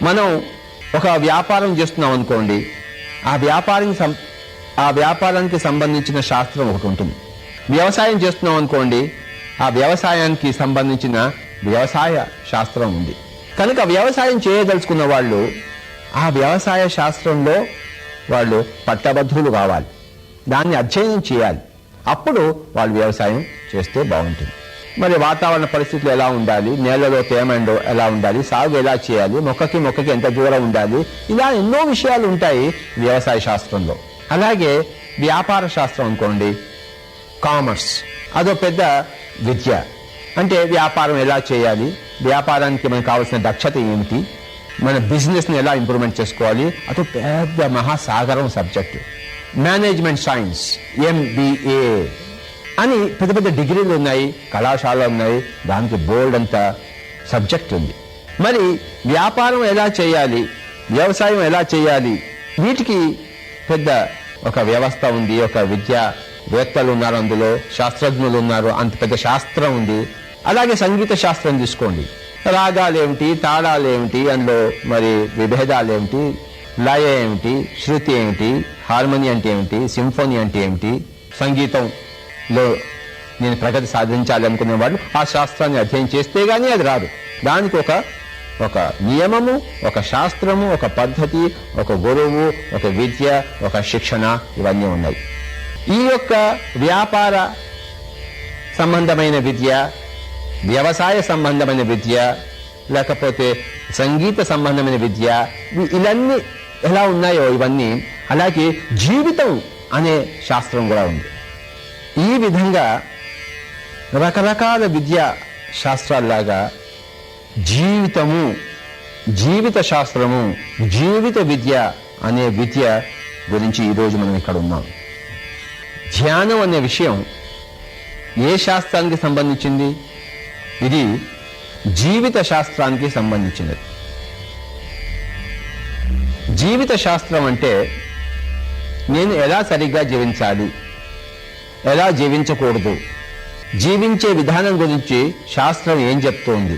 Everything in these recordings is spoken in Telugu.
మనం ఒక వ్యాపారం చేస్తున్నాం అనుకోండి, ఆ వ్యాపారానికి సంబంధించిన శాస్త్రం ఒకటి ఉంటుంది. వ్యవసాయం చేస్తున్నాం అనుకోండి, ఆ వ్యవసాయానికి సంబంధించిన వ్యవసాయ శాస్త్రం ఉంది. కనుక వ్యవసాయం చేయదలుచుకున్న వాళ్ళు ఆ వ్యవసాయ శాస్త్రంలో వాళ్ళు పట్టభద్రులు కావాలి, దాన్ని అధ్యయనం చేయాలి. అప్పుడు వాళ్ళు వ్యవసాయం చేస్తే బాగుంటుంది. మరి వాతావరణ పరిస్థితులు ఎలా ఉండాలి, నేలలో తేమండో ఎలా ఉండాలి, సాగు ఎలా చేయాలి, మొక్కకి ఎంత దూరం ఉండాలి, ఇలా ఎన్నో విషయాలు ఉంటాయి వ్యవసాయ శాస్త్రంలో. అలాగే వ్యాపార శాస్త్రం అనుకోండి, కామర్స్, అదో పెద్ద విద్య. అంటే వ్యాపారం ఎలా చేయాలి, వ్యాపారానికి మనకు కావాల్సిన దక్షత ఏమిటి, మన బిజినెస్ని ఎలా ఇంప్రూవ్మెంట్ చేసుకోవాలి, అదో పెద్ద మహాసాగరం సబ్జెక్టు. మేనేజ్మెంట్ సైన్స్, MBA అని పెద్ద పెద్ద డిగ్రీలు ఉన్నాయి, కళాశాలలు ఉన్నాయి, దానికి బోర్డ్ అంత సబ్జెక్ట్ ఉంది. మరి వ్యాపారం ఎలా చేయాలి, వ్యవసాయం ఎలా చేయాలి, వీటికి పెద్ద ఒక వ్యవస్థ ఉంది, ఒక విద్యావేత్తలు ఉన్నారు, అందులో శాస్త్రజ్ఞులు ఉన్నారు, అంత పెద్ద శాస్త్రం ఉంది. అలాగే సంగీత శాస్త్రం తీసుకోండి, రాగాలేమిటి, తాళాలేమిటి, అందులో మరి విభేదాలేమిటి, లయ ఏమిటి, శృతి ఏమిటి, హార్మోని అంటే ఏమిటి, సింఫోనీ అంటే ఏమిటి, సంగీతంలో నేను ప్రగతి సాధించాలి అనుకునే వాళ్ళు ఆ శాస్త్రాన్ని అధ్యయనం చేస్తే గానీ అది రాదు. దానికి ఒక నియమము, ఒక శాస్త్రము, ఒక పద్ధతి, ఒక గురువు, ఒక విద్య, ఒక శిక్షణ, ఇవన్నీ ఉన్నాయి. ఈ యొక్క వ్యాపార సంబంధమైన విద్య, వ్యవసాయ సంబంధమైన విద్య, లేకపోతే సంగీత సంబంధమైన విద్య, ఇవన్నీ ఎలా ఉన్నాయో ఇవన్నీ అలాగే జీవితం అనే శాస్త్రం కూడా ఉంది. ఈ విధంగా రకరకాల విద్యా శాస్త్రాల్లాగా జీవితము, జీవిత శాస్త్రము, జీవిత విద్య అనే విద్య గురించి ఈరోజు మనం ఇక్కడ ఉన్నాం. ధ్యానం అనే విషయం ఏ శాస్త్రానికి సంబంధించింది? ఇది జీవిత శాస్త్రానికి సంబంధించినది. జీవిత శాస్త్రం అంటే నేను ఎలా సరిగ్గా జీవించాలి, ఎలా జీవించకూడదు, జీవించే విధానం గురించి శాస్త్రం ఏం చెప్తోంది,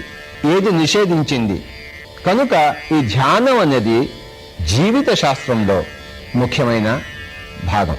ఏది నిషేధించింది. కనుక ఈ ధ్యానం అనేది జీవిత శాస్త్రంలో ముఖ్యమైన భాగం.